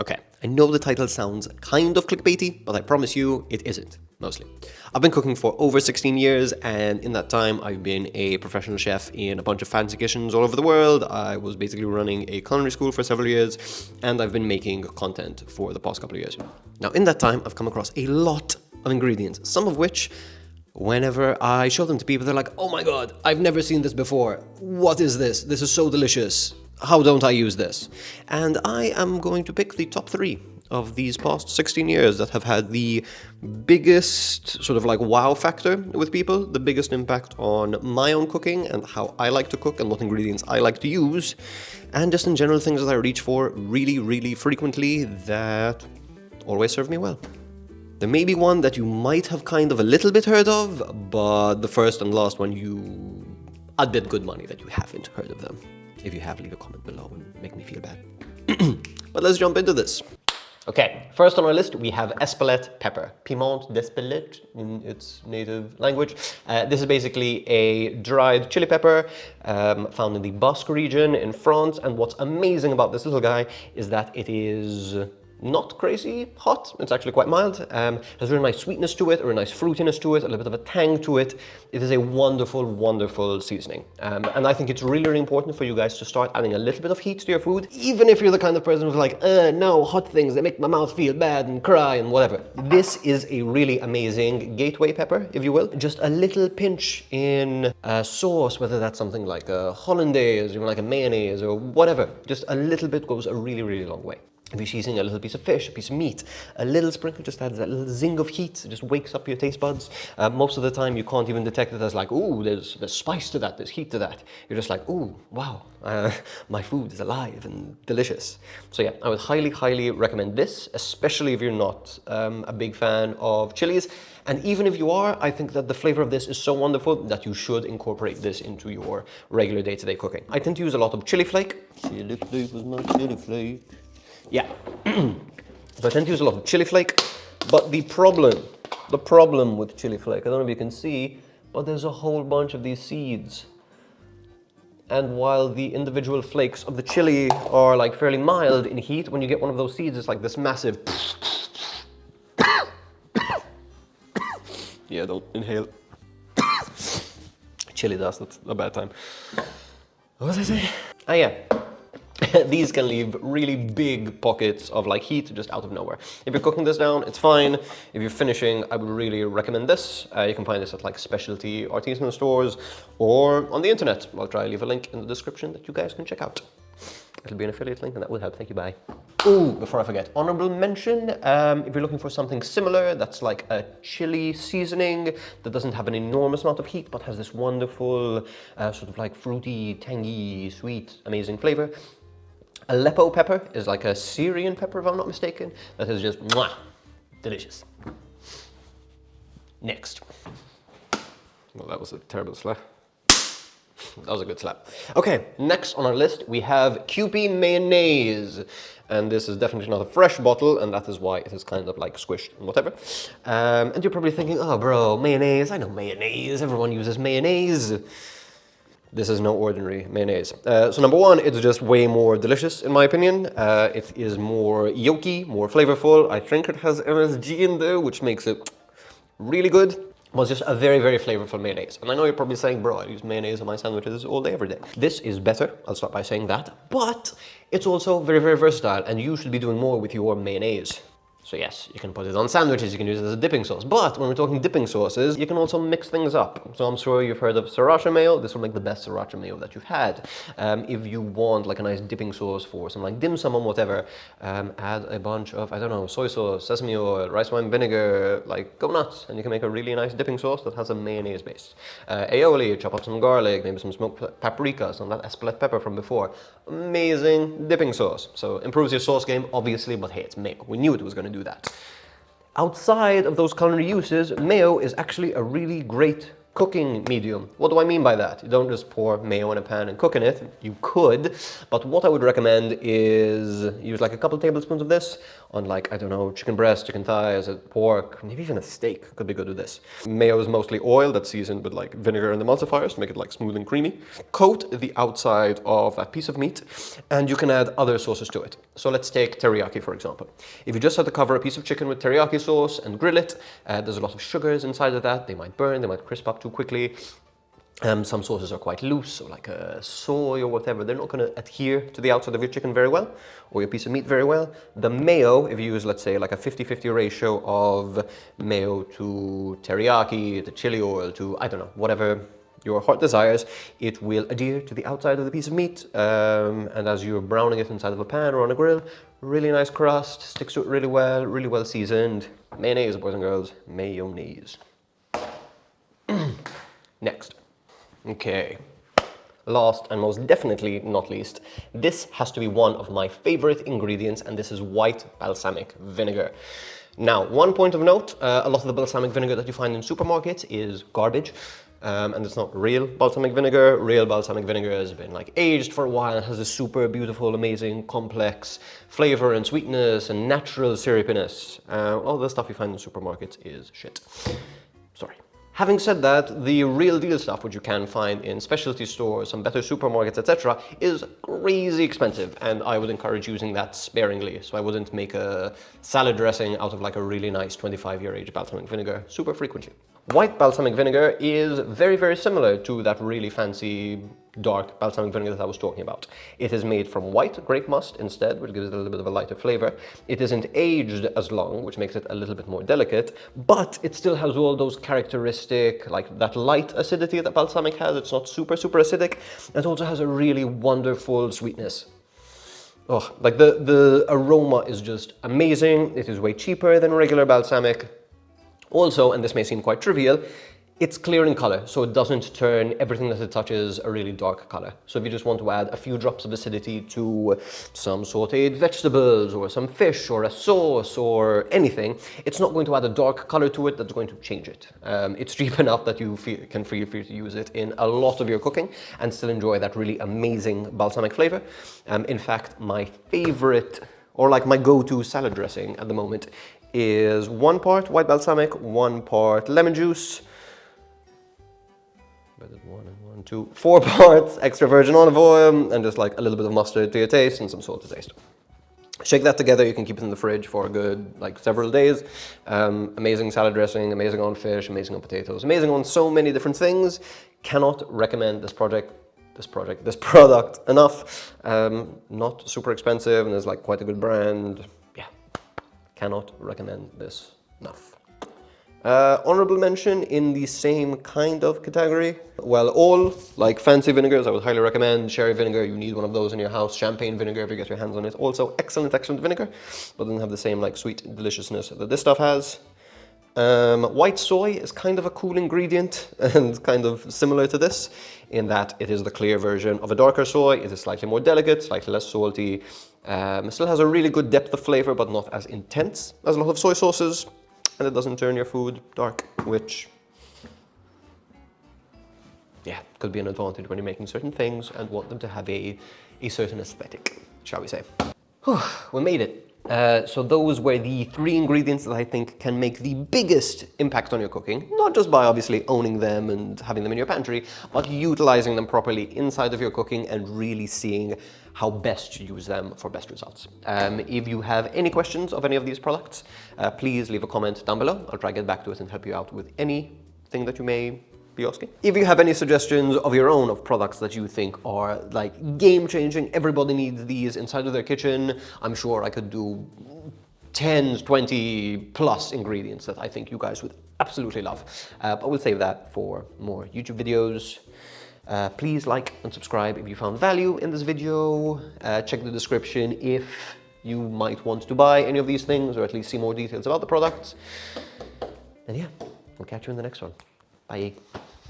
Okay, I know the title sounds kind of clickbaity, but I promise you it isn't, mostly. I've been cooking for over 16 years, and in that time I've been a professional chef in a bunch of fancy kitchens all over the world. I was basically running a culinary school for several years, and I've been making content for the past couple of years. Now, in that time, I've come across a lot of ingredients, some of which, whenever I show them to people, they're like, oh my god, I've never seen this before. What is this? This is so delicious. How don't I use this? And I am going to pick the top 3 of these past 16 years that have had the biggest sort of like wow factor with people, the biggest impact on my own cooking and how I like to cook and what ingredients I like to use, and just in general things that I reach for really, really frequently that always serve me well. There may be one that you might have kind of a little bit heard of, but the first and last one I'd bet good money that you haven't heard of them. If you have, leave a comment below and make me feel bad. But let's jump into this. Okay, first on our list we have Espelette pepper. Piment d'Espelette in its native language. This is basically a dried chili pepper found in the Basque region in France. And what's amazing about this little guy is that it is not crazy hot. It's actually quite mild. Has a really nice sweetness to it, or a nice fruitiness to it, a little bit of a tang to it. It is a wonderful, wonderful seasoning. And I think it's really, really important for you guys to start adding a little bit of heat to your food, even if you're the kind of person who's like, no, hot things, they make my mouth feel bad and cry and whatever. This is a really amazing gateway pepper, if you will. Just a little pinch in a sauce, whether that's something like a hollandaise, or like a mayonnaise, or whatever. Just a little bit goes a really, really long way. If you're seasoning a little piece of fish, a piece of meat, a little sprinkle just adds that little zing of heat. It just wakes up your taste buds. Most of the time you can't even detect it as like, ooh, there's spice to that, there's heat to that. You're just like, ooh, wow, my food is alive and delicious. So yeah, I would highly, highly recommend this, especially if you're not a big fan of chilies. And even if you are, I think that the flavor of this is so wonderful that you should incorporate this into your regular day-to-day cooking. I tend to use a lot of chili flake. Chili flake was my chili flake. Yeah, so I tend to use a lot of chili flake, but the problem with chili flake, I don't know if you can see, but there's a whole bunch of these seeds. And while the individual flakes of the chili are like fairly mild in heat, when you get one of those seeds, it's like this massive... Yeah, don't inhale. Chili dust, that's a bad time. What was I saying? Ah, yeah. These can leave really big pockets of like heat just out of nowhere. If you're cooking this down, it's fine. If you're finishing, I would really recommend this. You can find this at like specialty artisanal stores or on the internet. I'll try to leave a link in the description that you guys can check out. It'll be an affiliate link and that would help. Thank you, bye. Ooh, before I forget, honorable mention, if you're looking for something similar, that's like a chili seasoning that doesn't have an enormous amount of heat, but has this wonderful sort of like fruity, tangy, sweet, amazing flavor. Aleppo pepper is like a Syrian pepper, if I'm not mistaken, that is just mwah, delicious. Next. Well, that was a terrible slap. That was a good slap. Okay, next on our list we have Kewpie mayonnaise. And this is definitely not a fresh bottle, and that is why it is kind of like squished and whatever. And you're probably thinking, oh bro, mayonnaise, I know mayonnaise, everyone uses mayonnaise. This is no ordinary mayonnaise. So number one, it's just way more delicious in my opinion. It is more yolky, more flavorful. I think it has MSG in there, which makes it really good. Was just a very, very flavorful mayonnaise. And I know you're probably saying, bro, I use mayonnaise on my sandwiches all day, every day. This is better, I'll start by saying that, but it's also very, very versatile, and you should be doing more with your mayonnaise. So yes, you can put it on sandwiches, you can use it as a dipping sauce, but when we're talking dipping sauces, you can also mix things up. So I'm sure you've heard of sriracha mayo. This will make the best sriracha mayo that you've had. If you want like a nice dipping sauce for some like dim sum or whatever, add a bunch of, I don't know, soy sauce, sesame oil, rice wine vinegar, like go nuts, and you can make a really nice dipping sauce that has a mayonnaise base. Aioli, chop up some garlic, maybe some smoked paprika, some of that Espelette pepper from before. Amazing dipping sauce. So improves your sauce game, obviously, but hey, it's mayo. We knew it was going to do that. Outside of those culinary uses, mayo is actually a really great Cooking medium. What do I mean by that? You don't just pour mayo in a pan and cook in it. You could, but what I would recommend is use like a couple tablespoons of this on like, I don't know, chicken breast, chicken thighs, pork, maybe even a steak could be good with this. Mayo is mostly oil that's seasoned with like vinegar and emulsifiers to make it like smooth and creamy. Coat the outside of that piece of meat and you can add other sauces to it. So let's take teriyaki for example. If you just had to cover a piece of chicken with teriyaki sauce and grill it, there's a lot of sugars inside of that. They might burn, they might crisp up too quickly. Some sauces are quite loose, so like soy or whatever, they're not going to adhere to the outside of your chicken very well, or your piece of meat very well. The mayo, if you use, let's say, like a 50-50 ratio of mayo to teriyaki, to chili oil, to, I don't know, whatever your heart desires, it will adhere to the outside of the piece of meat, and as you're browning it inside of a pan or on a grill, really nice crust, sticks to it really well seasoned. Mayonnaise, boys and girls, mayonnaise. Next. Okay. Last and most definitely not least, this has to be one of my favorite ingredients, and this is white balsamic vinegar. Now, one point of note, a lot of the balsamic vinegar that you find in supermarkets is garbage. And it's not real balsamic vinegar. Real balsamic vinegar has been like aged for a while and has a super beautiful, amazing, complex flavor and sweetness and natural syrupiness. All the stuff you find in supermarkets is shit. Sorry. Having said that, the real deal stuff, which you can find in specialty stores, some better supermarkets, etc., is crazy expensive, and I would encourage using that sparingly. So I wouldn't make a salad dressing out of like a really nice 25-year-aged balsamic vinegar super frequently. White balsamic vinegar is very similar to that really fancy dark balsamic vinegar that I was talking about. It is made from white grape must instead, which gives it a little bit of a lighter flavor. It isn't aged as long, which makes it a little bit more delicate, but it still has all those characteristic, like that light acidity that balsamic has. It's not super acidic. It also has a really wonderful sweetness. Oh, like the aroma is just amazing. It is way cheaper than regular balsamic. Also, and this may seem quite trivial, it's clear in color, so it doesn't turn everything that it touches a really dark color. So if you just want to add a few drops of acidity to some sauteed vegetables or some fish or a sauce or anything, it's not going to add a dark color to it that's going to change it. It's cheap enough that you can feel free to use it in a lot of your cooking and still enjoy that really amazing balsamic flavor. In fact, my favorite, or like my go-to salad dressing at the moment, is 1 part white balsamic, 1 part lemon juice, 4 parts extra virgin olive oil, and just like a little bit of mustard to your taste and some salt to taste. Shake that together, you can keep it in the fridge for a good, like, several days. Amazing salad dressing, amazing on fish, amazing on potatoes, amazing on so many different things. Cannot recommend this product enough. Not super expensive, and there's like quite a good brand. Cannot recommend this enough. Honorable mention in the same kind of category. Well, all like fancy vinegars, I would highly recommend. Sherry vinegar, you need one of those in your house. Champagne vinegar, if you get your hands on it. Also, excellent vinegar, but doesn't have the same like sweet deliciousness that this stuff has. White soy is kind of a cool ingredient and kind of similar to this in that it is the clear version of a darker soy. It is slightly more delicate, slightly less salty. It still has a really good depth of flavor, but not as intense as a lot of soy sauces. And it doesn't turn your food dark, which, yeah, could be an advantage when you're making certain things and want them to have a certain aesthetic, shall we say. We made it. So those were the 3 ingredients that I think can make the biggest impact on your cooking, not just by obviously owning them and having them in your pantry, but utilizing them properly inside of your cooking and really seeing how best to use them for best results. If you have any questions of any of these products, please leave a comment down below. I'll try to get back to it and help you out with anything that you may be asking. If you have any suggestions of your own of products that you think are like game-changing, everybody needs these inside of their kitchen, I'm sure I could do 10, 20 plus ingredients that I think you guys would absolutely love. But we'll save that for more YouTube videos. Please like and subscribe if you found value in this video. Check the description if you might want to buy any of these things or at least see more details about the products. And yeah, we'll catch you in the next one. Bye.